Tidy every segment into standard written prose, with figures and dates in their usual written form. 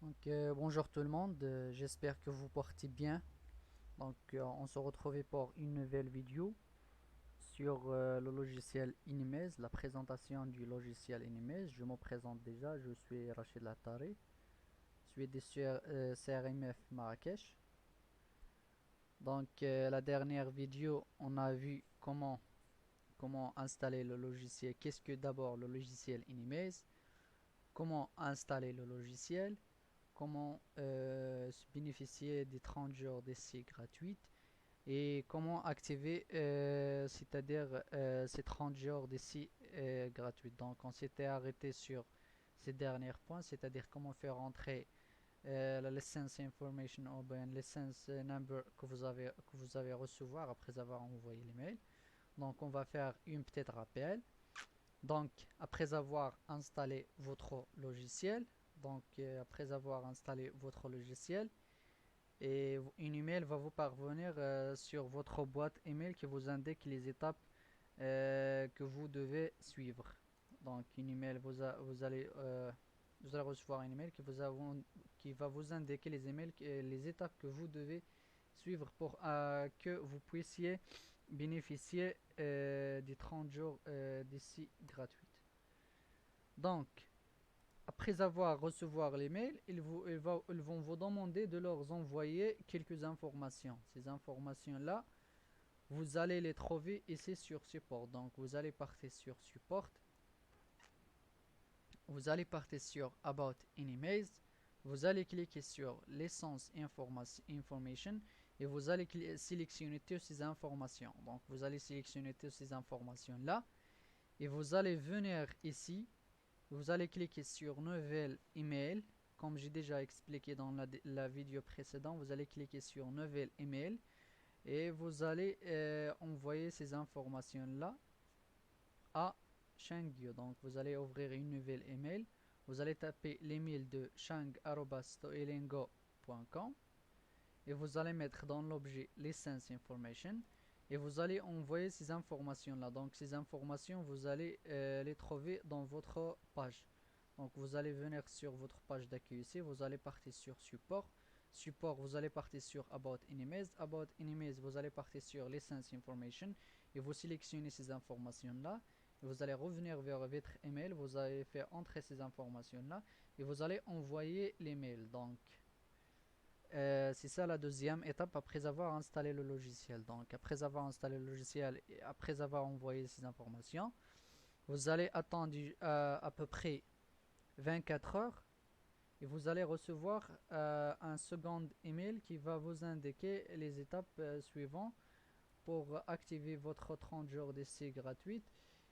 Bonjour tout le monde, j'espère que vous portez bien. On se retrouve pour une nouvelle vidéo sur le logiciel Inimez, la présentation du logiciel Inimez. Je me présente déjà, je suis Rachid Lattari, je suis des CRMF Marrakech. La dernière vidéo, on a vu comment installer le logiciel. Qu'est-ce que d'abord le logiciel Inimez? Comment installer le logiciel? Comment se bénéficier des 30 jours d'essai gratuites et comment activer c'est-à-dire ces 30 jours d'essai gratuites. Donc on s'était arrêté sur ces derniers points, c'est-à-dire comment faire entrer la license information ou bien license number que vous avez recevoir après avoir envoyé l'email. Donc on va faire une petite rappel. Donc, après avoir installé votre logiciel, après avoir installé votre logiciel, et une email va vous parvenir sur votre boîte email qui vous indique les étapes que vous devez suivre. Donc, une email vous allez recevoir un email qui va vous indiquer les étapes que vous devez suivre pour que vous puissiez bénéficier des 30 jours d'ici gratuites. Donc, après avoir recevoir les mails, ils vont vous demander de leur envoyer quelques informations. Ces informations-là, vous allez les trouver ici sur Support. Donc, vous allez partir sur Support. Vous allez partir sur About Emails. Vous allez cliquer sur License Information et vous allez sélectionner toutes ces informations. Donc, vous allez sélectionner toutes ces informations-là et vous allez venir ici. Vous allez cliquer sur Nouvelle email. Comme j'ai déjà expliqué dans la vidéo précédente, vous allez cliquer sur Nouvelle email et vous allez envoyer ces informations-là à Shangyu. Donc vous allez ouvrir une nouvelle email. Vous allez taper l'email de shang@stoilingo.com et vous allez mettre dans l'objet License Information et vous allez envoyer ces informations là. Donc ces informations vous allez les trouver dans votre page. Donc vous allez venir sur votre page d'accueil ici, vous allez partir sur Support. Support, vous allez partir sur About Enemies. About Enemies, vous allez partir sur License Information et vous sélectionnez ces informations là. Et vous allez revenir vers votre email, vous allez faire entrer ces informations là et vous allez envoyer l'email. Donc c'est ça la deuxième étape après avoir installé le logiciel. Donc après avoir installé le logiciel et après avoir envoyé ces informations, vous allez attendre à peu près 24 heures et vous allez recevoir un second email qui va vous indiquer les étapes suivantes pour activer votre 30 jours d'essai gratuit,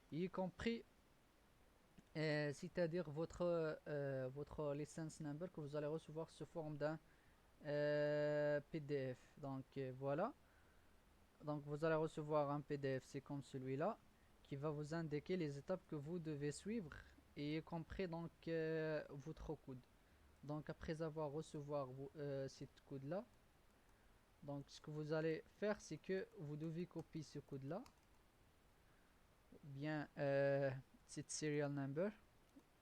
y compris c'est-à-dire votre license number que vous allez recevoir sous forme d'un PDF. Voilà. Donc vous allez recevoir un PDF, c'est comme celui-là, qui va vous indiquer les étapes que vous devez suivre et y compris votre code. Donc après avoir recevoir cette code là, donc ce que vous allez faire c'est que vous devez copier ce code là, bien cette serial number,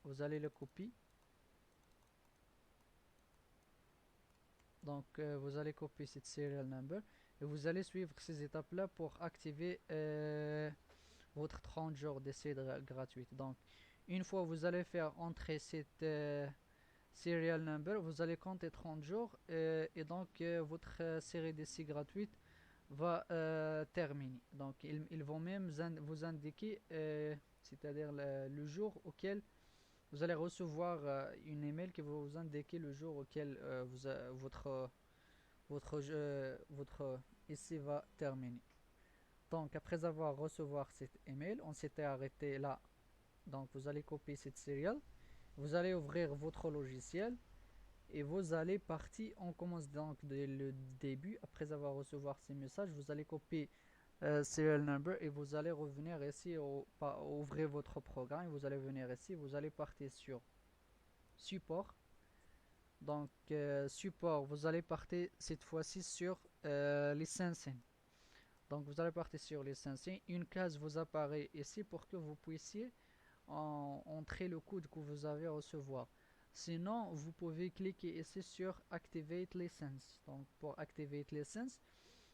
vous allez le copier. Donc vous allez copier cette serial number et vous allez suivre ces étapes là pour activer votre 30 jours d'essai gratuit. Donc une fois vous allez faire entrer cette serial number, vous allez compter 30 jours et donc votre série d'essai gratuite va terminer. Donc ils vont même vous indiquer c'est-à-dire le jour auquel vous allez recevoir une email qui va vous indiquer le jour auquel votre essai va terminer. Donc après avoir recevoir cet email, on s'était arrêté là. Donc vous allez copier cette serial, vous allez ouvrir votre logiciel et vous allez partir. On commence donc dès le début. Après avoir recevoir ces messages, vous allez copier serial number et vous allez revenir ici ouvrir votre programme et vous allez venir ici, vous allez partir sur support. Donc support, vous allez partir cette fois-ci sur licensing. Donc vous allez partir sur licensing. Une case vous apparaît ici pour que vous puissiez entrer le code que vous avez recevoir. Sinon, vous pouvez cliquer ici sur Activate License. Donc, pour Activate License,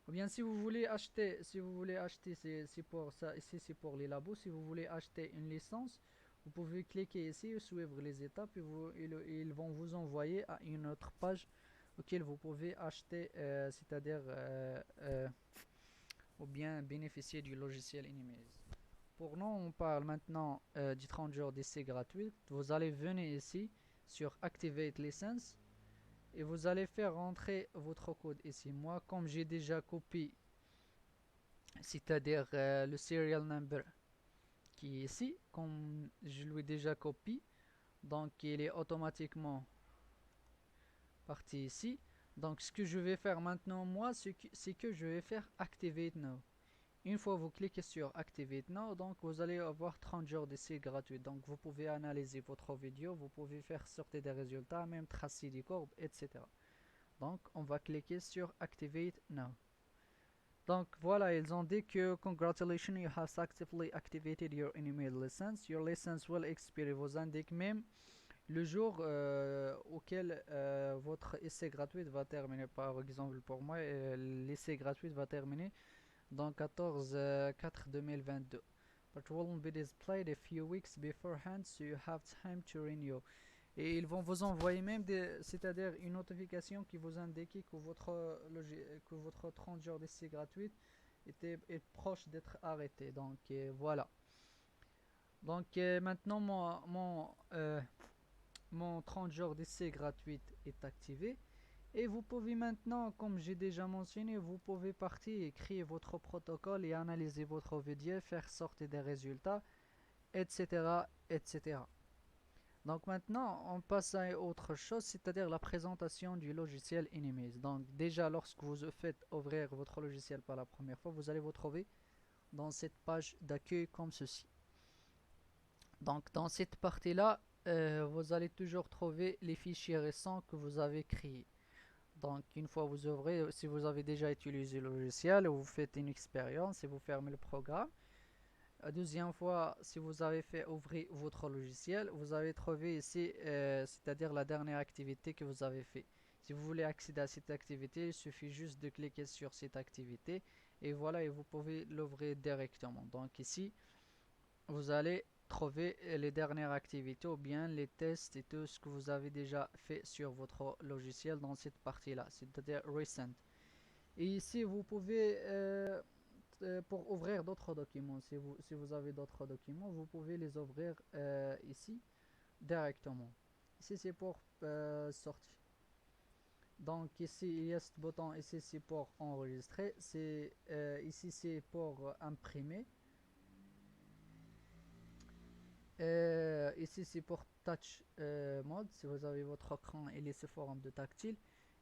ou bien si vous voulez acheter, c'est pour ça, ici c'est pour les labos. Si vous voulez acheter une licence, vous pouvez cliquer ici et suivre les étapes et ils vont vous envoyer à une autre page auquel vous pouvez acheter, c'est-à-dire ou bien bénéficier du logiciel Inimaze. Pour nous, on parle maintenant du 30 jours d'essai gratuit. Vous allez venir ici sur Activate License et vous allez faire rentrer votre code ici. Moi, comme j'ai déjà copié, c'est-à-dire le serial number qui est ici, comme je l'ai déjà copié, donc il est automatiquement parti ici. Donc ce que je vais faire maintenant, moi, c'est que je vais faire Activate Now. Une fois vous cliquez sur Activate Now, donc vous allez avoir 30 jours d'essai gratuit. Donc vous pouvez analyser votre vidéo, vous pouvez faire sortir des résultats, même tracer des courbes, etc. Donc on va cliquer sur Activate Now. Donc voilà, ils ont dit que Congratulations, you have successfully activated your email license. Your license will expire. Ils vous indiquent même le jour auquel votre essai gratuit va terminer. Par exemple, pour moi, l'essai gratuit va terminer dans 14/4/2022. But will be displayed a few weeks beforehand, so you have time to renew. Et ils vont vous envoyer même c'est-à-dire une notification qui vous indique que votre 30 jours d'essai gratuit est proche d'être arrêté. Donc voilà. Donc maintenant mon 30 jours d'essai gratuit est activé. Et vous pouvez maintenant, comme j'ai déjà mentionné, vous pouvez partir et créer votre protocole et analyser votre vidéo, faire sortir des résultats, etc., etc. Donc maintenant, on passe à autre chose, c'est-à-dire la présentation du logiciel Inimaze. Donc déjà, lorsque vous faites ouvrir votre logiciel pour la première fois, vous allez vous trouver dans cette page d'accueil comme ceci. Donc dans cette partie-là, vous allez toujours trouver les fichiers récents que vous avez créés. Donc une fois vous ouvrez, si vous avez déjà utilisé le logiciel, vous faites une expérience et vous fermez le programme. La deuxième fois, si vous avez fait ouvrir votre logiciel, vous avez trouvé ici, c'est-à-dire la dernière activité que vous avez fait. Si vous voulez accéder à cette activité, il suffit juste de cliquer sur cette activité et voilà, et vous pouvez l'ouvrir directement. Donc ici, vous allez trouver les dernières activités ou bien les tests et tout ce que vous avez déjà fait sur votre logiciel dans cette partie-là, c'est-à-dire Recent. Et ici, vous pouvez pour ouvrir d'autres documents. Si vous avez d'autres documents, vous pouvez les ouvrir ici directement. Ici, c'est pour sortir. Donc ici, il y a ce bouton, ici c'est pour enregistrer. Ici, c'est pour imprimer. Ici, c'est pour touch mode. Si vous avez votre écran, il est sous forme de tactile.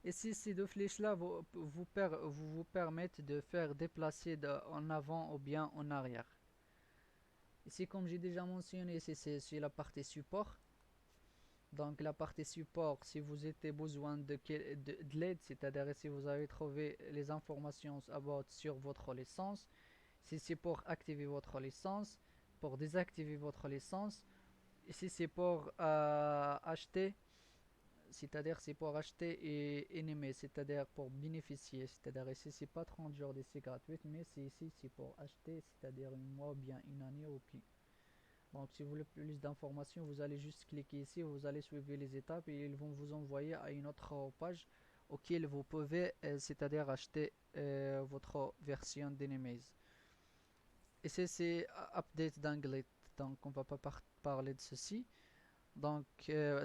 Ici, ces deux flèches-là vous permettent de faire déplacer en avant ou bien en arrière. Ici, comme j'ai déjà mentionné, c'est la partie support. Donc, la partie support, si vous avez besoin de l'aide, c'est-à-dire si vous avez trouvé les informations sur votre licence, si c'est pour activer votre licence, pour désactiver votre licence, ici c'est pour acheter, c'est-à-dire c'est pour acheter et animer, c'est-à-dire pour bénéficier, c'est-à-dire ici c'est pas 30 jours d'essai gratuit, mais ici c'est pour acheter, c'est-à-dire un mois ou bien une année ou plus. Donc si vous voulez plus d'informations, vous allez juste cliquer ici, vous allez suivre les étapes et ils vont vous envoyer à une autre page auquel vous pouvez, c'est-à-dire acheter votre version d'Enemies. Ici c'est Update d'Anglet, donc on va pas parler de ceci. Donc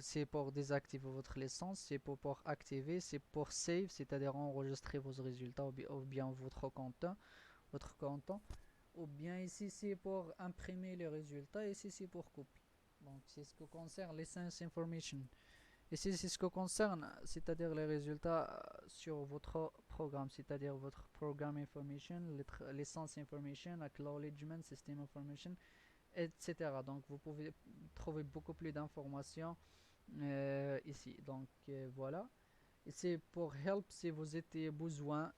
c'est pour désactiver votre licence, c'est pour activer, c'est pour save, c'est-à-dire enregistrer vos résultats ou bien votre compte. Ou bien ici c'est pour imprimer les résultats, ici c'est pour copier. Donc c'est ce que concerne License Information. Ici c'est ce que concerne, c'est-à-dire les résultats sur votre programme, c'est-à-dire votre Program Information, License Information, Acknowledgement, System Information, etc. Donc vous pouvez trouver beaucoup plus d'informations ici. Donc voilà. Et c'est pour help si vous avez besoin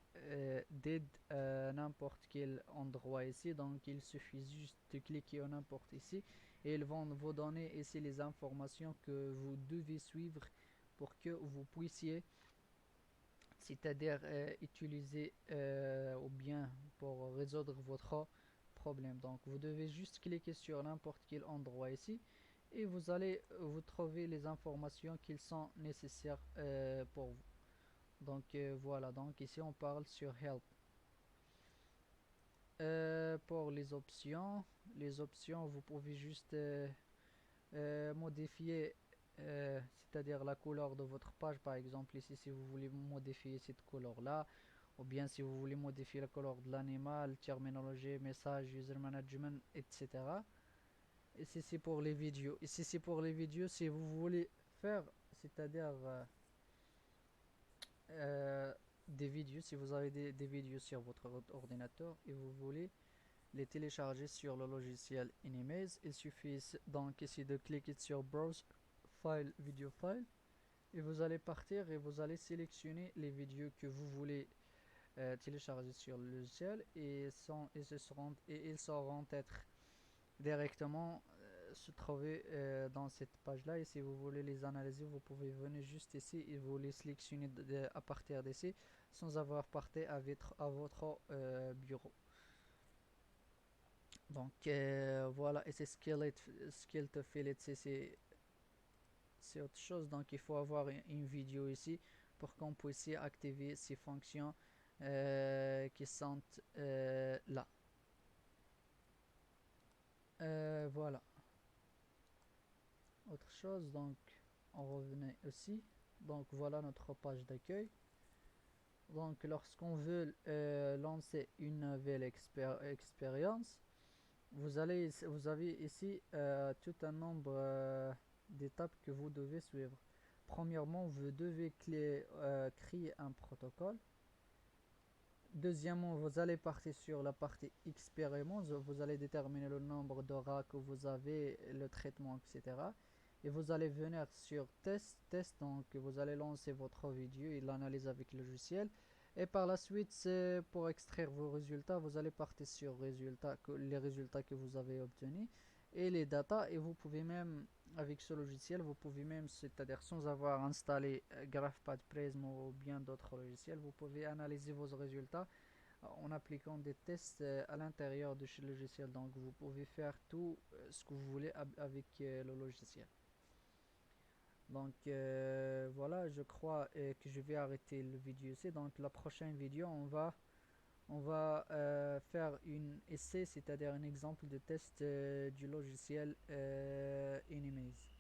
d'aide à n'importe quel endroit ici. Donc il suffit juste de cliquer à n'importe ici et ils vont vous donner ici les informations que vous devez suivre pour que vous puissiez, c'est-à-dire utiliser ou bien pour résoudre votre problème. Donc vous devez juste cliquer sur n'importe quel endroit ici et vous allez vous trouver les informations qui sont nécessaires pour vous. Donc voilà, donc ici on parle sur Help. Pour les options vous pouvez juste modifier, c'est-à-dire la couleur de votre page. Par exemple ici, si vous voulez modifier cette couleur là, ou bien si vous voulez modifier la couleur de l'animal, terminologie, message, user management, etc. Ici c'est pour les vidéos. Ici c'est pour les vidéos si vous voulez faire, c'est-à-dire euh, des vidéos, si vous avez des vidéos sur votre ordinateur et vous voulez les télécharger sur le logiciel Animaze, il suffit donc ici de cliquer sur Browse File, Video File, et vous allez partir et vous allez sélectionner les vidéos que vous voulez télécharger sur le logiciel et ils sauront être directement se trouver dans cette page là. Et si vous voulez les analyser, vous pouvez venir juste ici et vous les sélectionner à partir d'ici sans avoir parté à votre bureau. Donc voilà, et c'est skill to fill it, c'est autre chose. Donc il faut avoir une vidéo ici pour qu'on puisse activer ces fonctions qui sont là. Voilà, autre chose. Donc on revenait aussi. Donc voilà notre page d'accueil. Donc lorsqu'on veut lancer une nouvelle expérience, vous avez ici tout un nombre d'étapes que vous devez suivre. Premièrement, vous devez créer un protocole. Deuxièmement, vous allez partir sur la partie expérience. Vous allez déterminer le nombre de rats que vous avez, le traitement, etc. Et vous allez venir sur test. Donc vous allez lancer votre vidéo et l'analyse avec le logiciel. Et par la suite, pour extraire vos résultats, vous allez partir sur les résultats que vous avez obtenus et les datas. Et vous pouvez même, avec ce logiciel, vous pouvez même, c'est-à-dire sans avoir installé GraphPad, Prism ou bien d'autres logiciels, vous pouvez analyser vos résultats en appliquant des tests à l'intérieur de ce logiciel. Donc vous pouvez faire tout ce que vous voulez avec le logiciel. Donc voilà, je crois que je vais arrêter le vidéo ici. Donc la prochaine vidéo, on va faire une essai, c'est-à-dire un exemple de test du logiciel Animaze.